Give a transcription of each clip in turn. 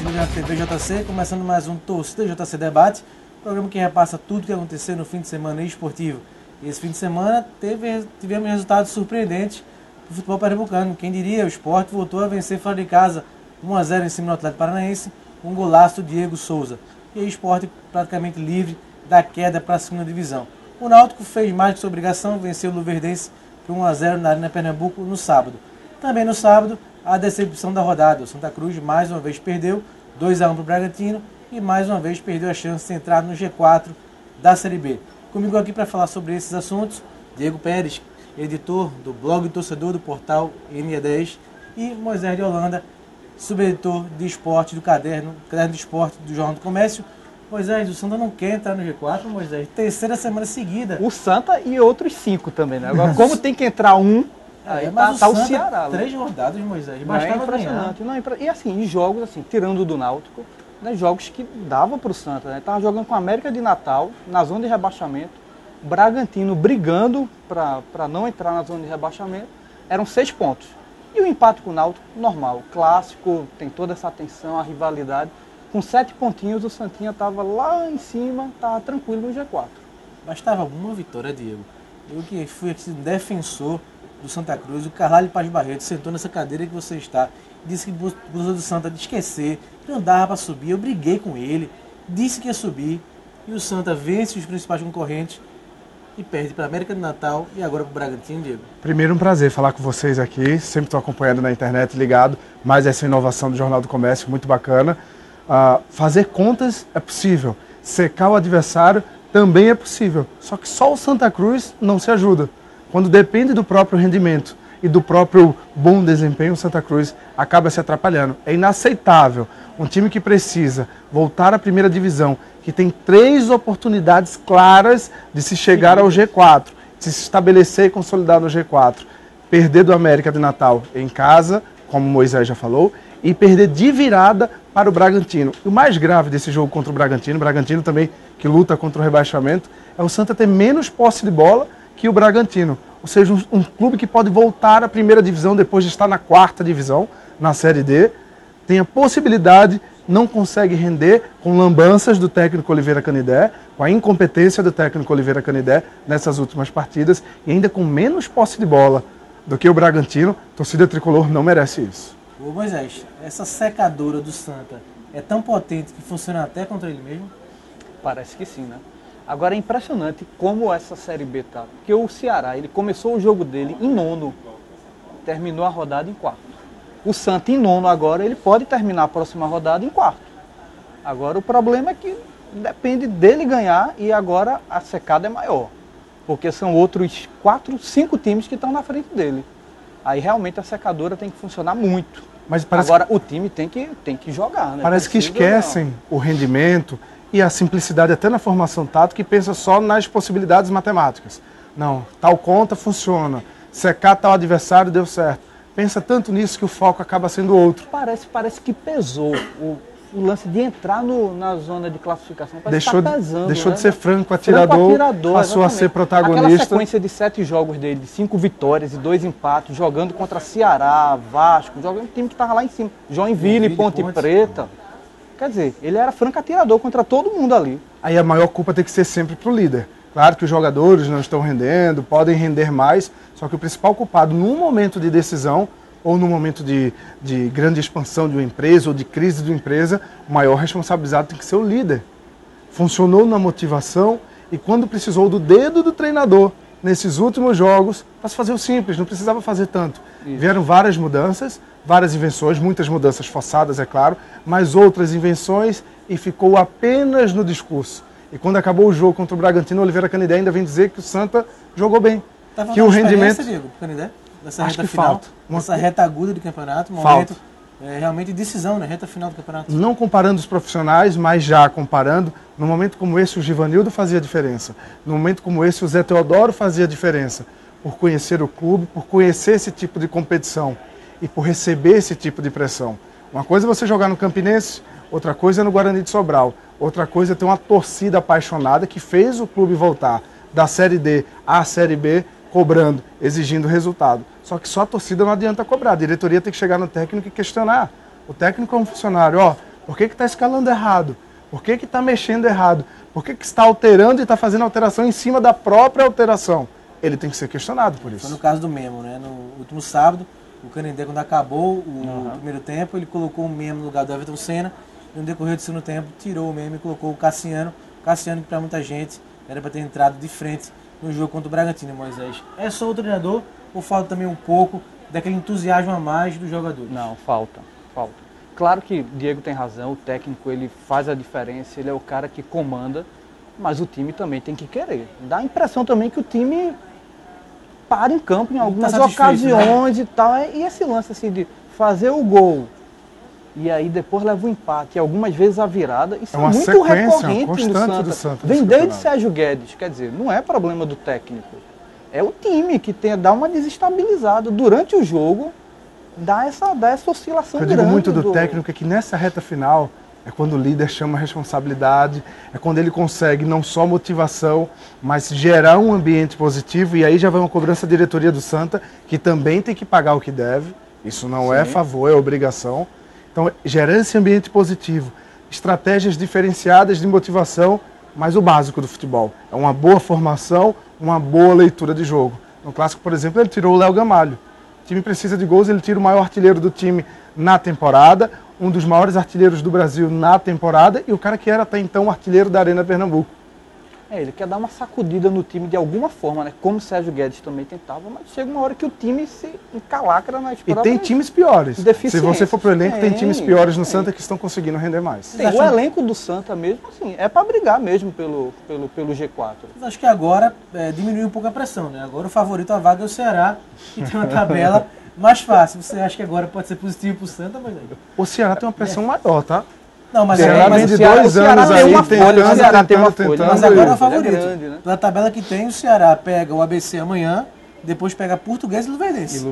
se liga na TV JC, começando mais um Torcida JC Debate, programa que repassa tudo o que aconteceu no fim de semana esportivo. E esse fim de semana tivemos resultados surpreendentes do futebol pernambucano. Quem diria, o Sport voltou a vencer fora de casa 1-0 em cima do Atlético Paranaense, um golaço do Diego Souza. E aí o Sport praticamente livre da queda para a segunda divisão. O Náutico fez mais que sua obrigação, venceu o Luverdense por 1-0 na Arena Pernambuco no sábado. Também no sábado, a decepção da rodada. O Santa Cruz mais uma vez perdeu 2-1 para o Bragantino e mais uma vez perdeu a chance de entrar no G4 da Série B. Comigo aqui para falar sobre esses assuntos, Diego Pérez, editor do blog Torcedor do portal NE10, e Moisés de Holanda, subeditor de esporte do caderno de esporte do Jornal do Comércio. Moisés, o Santa não quer entrar no G4, Moisés, terceira semana seguida. O Santa e outros 5 também, né? Agora, como tem que entrar um, aí mas tá o o Santa, Ceará. 3 rodadas, Moisés, Não, é bastava impressionante. Não, e assim, em jogos, assim, tirando o do Náutico, né, jogos que dava pro Santa, né? Tava jogando com a América de Natal, na zona de rebaixamento, Bragantino brigando para não entrar na zona de rebaixamento, eram 6 pontos. E o empate com o Náutico, normal, clássico, tem toda essa tensão, a rivalidade. Com 7 pontinhos, o Santinha estava lá em cima, estava tranquilo no G4. Bastava uma vitória, Diego. Eu que fui aqui defensor do Santa Cruz, o Carlalho Paz Barreto sentou nessa cadeira que você está, disse que o torcedor do Santa de esquecer, que não dava para subir. Eu briguei com ele, disse que ia subir, e o Santa vence os principais concorrentes e perde para a América de Natal e agora para o Bragantino, Diego. Primeiro, um prazer falar com vocês aqui, sempre estou acompanhando na internet, ligado, mais essa inovação do Jornal do Comércio, muito bacana. Fazer contas é possível, secar o adversário também é possível, só que só o Santa Cruz não se ajuda. Quando depende do próprio rendimento e do próprio bom desempenho, o Santa Cruz acaba se atrapalhando. É inaceitável um time que precisa voltar à primeira divisão, que tem 3 oportunidades claras de se chegar ao G4, de se estabelecer e consolidar no G4, perder do América de Natal em casa, como o Moisés já falou, e perder de virada para o Bragantino. E o mais grave desse jogo contra o Bragantino também, que luta contra o rebaixamento, é o Santa ter menos posse de bola que o Bragantino. Ou seja, um clube que pode voltar à primeira divisão depois de estar na 4ª divisão, na Série D, tem a possibilidade, não consegue render com lambanças do técnico Oliveira Canidé, com a incompetência do técnico Oliveira Canidé nessas últimas partidas, e ainda com menos posse de bola do que o Bragantino. A torcida tricolor não merece isso. Ô Moisés, essa secadora do Santa é tão potente que funciona até contra ele mesmo? Parece que sim, né? Agora é impressionante como essa Série B tá. Porque o Ceará, ele começou o jogo dele em 9º, terminou a rodada em 4º. O Santa em 9º agora, ele pode terminar a próxima rodada em 4º. Agora o problema é que depende dele ganhar e agora a secada é maior. Porque são outros 4, 5 times que estão na frente dele. Aí realmente a secadora tem que funcionar muito. Mas agora o time tem que jogar, né? Parece que esquecem o rendimento e a simplicidade até na formação tática e pensa só nas possibilidades matemáticas. Não, tal conta funciona, secar tal adversário deu certo. Pensa tanto nisso que o foco acaba sendo outro. Parece que pesou o lance de entrar na zona de classificação. Parece que tá pesando, deixou né? de ser franco atirador, passou a ser protagonista. Aquela sequência de 7 jogos dele, de 5 vitórias e 2 empates, jogando contra Ceará, Vasco, jogando um time que estava lá em cima, Joinville, Ponte Preta. Quer dizer, ele era franco atirador contra todo mundo ali. Aí a maior culpa tem que ser sempre para o líder. Claro que os jogadores não estão rendendo, podem render mais, só que o principal culpado num momento de decisão ou num momento de grande expansão de uma empresa ou de crise de uma empresa, o maior responsabilizado tem que ser o líder. Funcionou na motivação e quando precisou do dedo do treinador nesses últimos jogos, para se fazer o simples, não precisava fazer tanto. Isso. Vieram várias mudanças, várias invenções, muitas mudanças forçadas, é claro, mas outras invenções e ficou apenas no discurso. E quando acabou o jogo contra o Bragantino, Oliveira Canidé ainda vem dizer que o Santa jogou bem. Que o rendimento... Diego, Canidé? Nessa acho reta que final, falta. Nessa reta aguda do campeonato, momento realmente decisão, né? Reta final do campeonato. Não comparando os profissionais, mas já comparando, num momento como esse o Givanildo fazia diferença. Num momento como esse o Zé Teodoro fazia diferença. Por conhecer o clube, por conhecer esse tipo de competição e por receber esse tipo de pressão. Uma coisa é você jogar no Campinense, outra coisa é no Guarani de Sobral. Outra coisa é ter uma torcida apaixonada que fez o clube voltar da Série D à Série B, cobrando, exigindo resultado. Só que só a torcida não adianta cobrar. A diretoria tem que chegar no técnico e questionar. O técnico é um funcionário. Por que está escalando errado? Por que está mexendo errado? Por que está alterando e está fazendo alteração em cima da própria alteração? Ele tem que ser questionado por isso. Foi no caso do Memo, né? No último sábado, o Canindé, quando acabou o primeiro tempo, ele colocou o Memo no lugar do Everton Senna. E no decorrer do segundo tempo, tirou o Memo e colocou o Cassiano. Cassiano, que para muita gente era para ter entrado de frente no jogo contra o Bragantino, Moisés. É só o treinador ou falta também um pouco daquele entusiasmo a mais dos jogadores? Não, falta. Claro que Diego tem razão, o técnico ele faz a diferença, ele é o cara que comanda, mas o time também tem que querer. Dá a impressão também que o time para em campo em algumas ocasiões, né? E tal. E esse lance assim de fazer o gol e aí depois leva o empate, e algumas vezes a virada, isso é muito recorrente no Santa. Vem desde Sérgio Guedes, quer dizer, não é problema do técnico. É o time que dá uma desestabilizada durante o jogo, dá essa oscilação grande. Eu digo muito do técnico é que nessa reta final é quando o líder chama a responsabilidade, é quando ele consegue não só motivação, mas gerar um ambiente positivo, e aí já vai uma cobrança da diretoria do Santa, que também tem que pagar o que deve, isso não é favor, é obrigação. Então, gerar esse ambiente positivo, estratégias diferenciadas de motivação, mas o básico do futebol é uma boa formação, uma boa leitura de jogo. No clássico, por exemplo, ele tirou o Léo Gamalho. O time precisa de gols, ele tira o maior artilheiro do time na temporada, um dos maiores artilheiros do Brasil na temporada e o cara que era até então o artilheiro da Arena Pernambuco. Ele quer dar uma sacudida no time de alguma forma, né? Como o Sérgio Guedes também tentava, mas chega uma hora que o time se encalacra nas próprias. E tem times piores. Se você for pro elenco, tem times piores no Santa que estão conseguindo render mais. O elenco do Santa mesmo, assim, é para brigar mesmo pelo G4. Mas acho que agora diminuiu um pouco a pressão, né? Agora o favorito à vaga é o Ceará, que tem uma tabela mais fácil. Você acha que agora pode ser positivo pro Santa, mas o Ceará tem uma pressão maior, tá? Não, mas o Ceará vem de 2 anos aí tentando. Mas agora é o favorito. Pela tabela que tem, o Ceará pega o ABC amanhã, depois pega Português e Luverdense.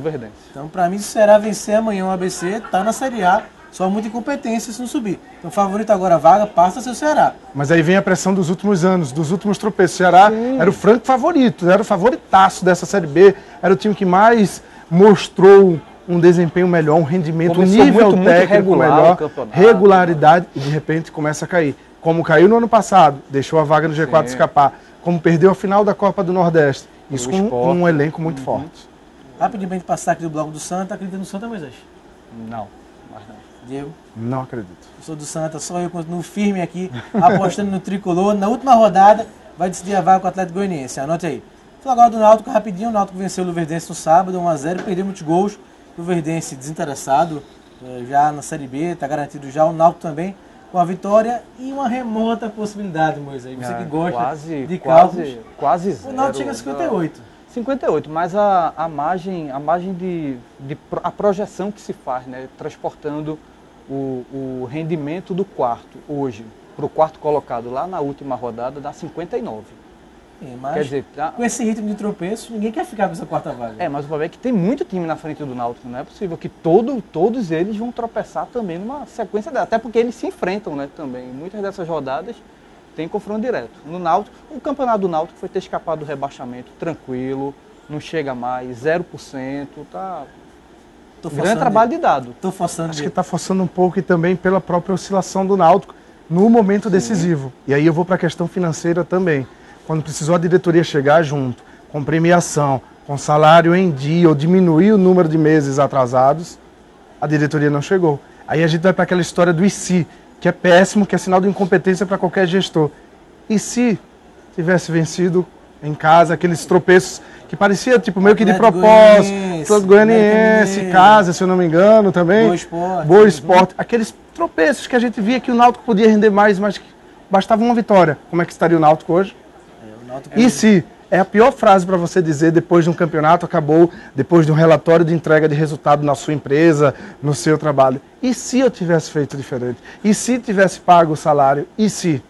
Então, pra mim, se o Ceará vencer amanhã o ABC, tá na Série A. Só muita incompetência se não subir. Então, o favorito agora a vaga passa a ser o Ceará. Mas aí vem a pressão dos últimos anos, dos últimos tropeços. O Ceará era o franco favorito, era o favoritaço dessa Série B, era o time que mais mostrou um desempenho melhor, um rendimento, começou um nível técnico regular, melhor, regularidade, e de repente começa a cair. Como caiu no ano passado, deixou a vaga no G4 escapar, como perdeu a final da Copa do Nordeste, isso com um elenco muito forte. Rapidamente passar aqui do bloco do Santa, acredita no Santa, Moisés? Não, mas não. Diego? Não acredito. Eu sou do Santa, só eu continuo firme aqui, apostando no Tricolor. Na última rodada, vai decidir a vaga com o Atlético Goianiense, anote aí. Fala agora do Náutico, rapidinho, o Náutico venceu o Luverdense no sábado, 1-0, perdeu muitos gols. O Luverdense desinteressado, já na Série B, está garantido já. O Náutico também com a vitória e uma remota possibilidade, Moisés. Você que gosta de cálculos. Quase zero. O Náutico chega a 58. 58, mas a margem a projeção que se faz, né, transportando o rendimento do quarto hoje para o quarto colocado lá na última rodada dá 59. Mas quer dizer, com esse ritmo de tropeço, ninguém quer ficar com essa quarta vaga. Mas o problema é que tem muito time na frente do Náutico. Não é possível que todos eles vão tropeçar também numa sequência dela. Até porque eles se enfrentam, né, também. Muitas dessas rodadas tem confronto direto. No Náutico, o campeonato do Náutico foi ter escapado do rebaixamento tranquilo, não chega mais, 0%, tá... Grande trabalho de dado. Acho que está forçando um pouco e também pela própria oscilação do Náutico no momento decisivo. E aí eu vou para a questão financeira também. Quando precisou a diretoria chegar junto, com premiação, com salário em dia, ou diminuir o número de meses atrasados, a diretoria não chegou. Aí a gente vai para aquela história do e se, que é péssimo, que é sinal de incompetência para qualquer gestor. E se tivesse vencido em casa, aqueles tropeços que parecia tipo meio que de propósito, Atlético Goianiense, casa, se eu não me engano também, Boa Esporte, aqueles tropeços que a gente via que o Náutico podia render mais, mas que bastava uma vitória. Como é que estaria o Náutico hoje? E se é a pior frase para você dizer depois de um campeonato acabou, depois de um relatório de entrega de resultado na sua empresa, no seu trabalho. E se eu tivesse feito diferente? E se tivesse pago o salário? E se?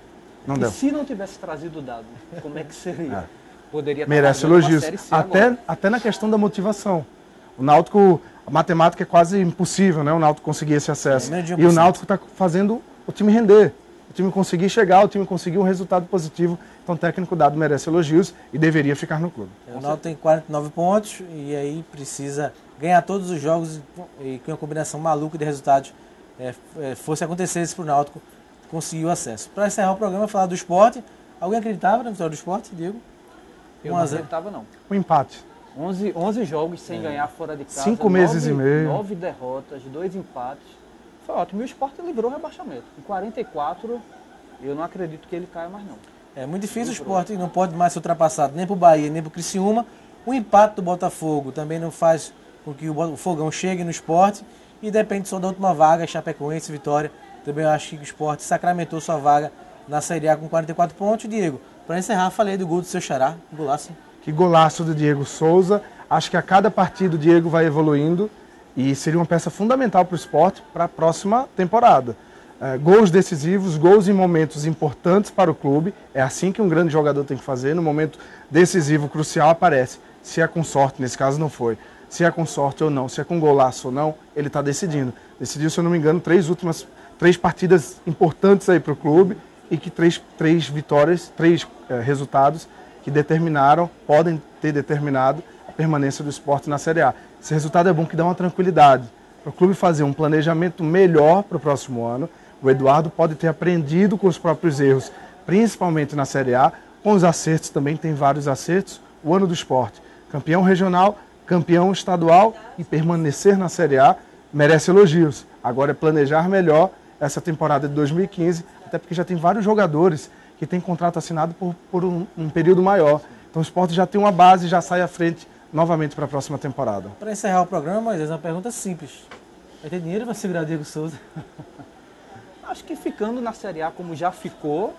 Não deu. E se não tivesse trazido o dado? Como é que seria? Poderia merece elogios. Até na questão da motivação. O Náutico, a matemática é quase impossível, né? O Náutico conseguir esse acesso. E o Náutico está fazendo o time render. O time conseguir chegar, o time conseguir um resultado positivo. Então o técnico dado merece elogios e deveria ficar no clube. O Náutico tem 49 pontos e aí precisa ganhar todos os jogos e com uma combinação maluca de resultados fosse acontecer isso para o Náutico conseguir o acesso. Para encerrar o programa, falar do Sport. Alguém acreditava na vitória do Sport, Diego? Eu não acreditava, não. Um empate. 11 jogos sem ganhar fora de casa. 5 meses e meio. 9 derrotas, 2 empates. Foi ótimo. E o Sport livrou o rebaixamento. Em 44, eu não acredito que ele caia mais, não. É muito difícil. O Sport não pode mais ser ultrapassado nem para o Bahia, nem para o Criciúma. O empate do Botafogo também não faz com que o Fogão chegue no Sport. E depende só da última vaga, Chapecoense, Vitória. Também eu acho que o Sport sacramentou sua vaga na Série A com 44 pontos. Diego, para encerrar, falei do gol do seu xará, golaço. Que golaço do Diego Souza. Acho que a cada partida o Diego vai evoluindo e seria uma peça fundamental para o Sport para a próxima temporada. Gols decisivos, gols em momentos importantes para o clube. É assim que um grande jogador tem que fazer. No momento decisivo, crucial, aparece. Se é com sorte, nesse caso não foi. Se é com sorte ou não, se é com golaço ou não, ele está decidindo. Decidiu, se eu não me engano, 3 partidas importantes aí para o clube e que 3 vitórias, 3 resultados que podem ter determinado a permanência do Sport na Série A. Esse resultado é bom, que dá uma tranquilidade para o clube fazer um planejamento melhor para o próximo ano. O Eduardo pode ter aprendido com os próprios erros, principalmente na Série A, com os acertos também, tem vários acertos. O ano do Sport, campeão regional, campeão estadual e permanecer na Série A merece elogios. Agora é planejar melhor essa temporada de 2015, até porque já tem vários jogadores que têm contrato assinado por um período maior. Então o Sport já tem uma base e já sai à frente novamente para a próxima temporada. Para encerrar o programa, Moisés, uma pergunta simples. Vai ter dinheiro para segurar o Diego Souza? Acho que ficando na Série A como já ficou,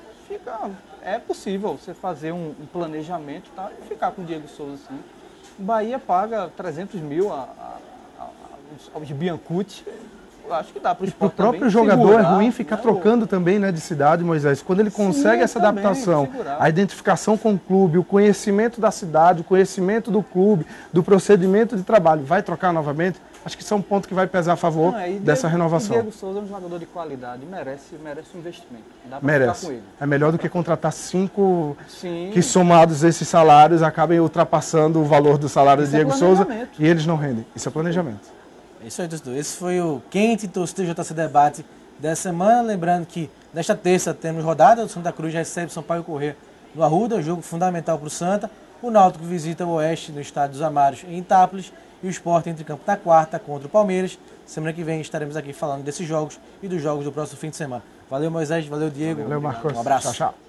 é possível você fazer um planejamento, tá, e ficar com o Diego Souza assim. O Bahia paga 300 mil aos Biancucci. Acho que dá para o Sport. O próprio jogador é ruim ficar trocando também, né, de cidade, Moisés. Quando ele consegue essa adaptação, a identificação com o clube, o conhecimento da cidade, o conhecimento do clube, do procedimento de trabalho, vai trocar novamente? Acho que isso é um ponto que vai pesar a favor dessa renovação. O Diego Souza é um jogador de qualidade, merece um investimento. Dá para ficar com ele. É melhor do que contratar 5 que, somados esses salários, acabem ultrapassando o valor do salário do Diego Souza e eles não rendem. Isso é planejamento. É isso aí, torcedor. Esse foi o Quente Torcedor JC Debate dessa semana. Lembrando que nesta terça temos rodada. O Santa Cruz recebe Sampaio Corrêa no Arruda, jogo fundamental para o Santa. O Náutico visita o Oeste no Estádio dos Amários em Itápolis. E o Sport entra em campo na quarta contra o Palmeiras. Semana que vem estaremos aqui falando desses jogos e dos jogos do próximo fim de semana. Valeu, Moisés. Valeu, Diego. Valeu, Marcos. Um abraço. Tchau, tchau.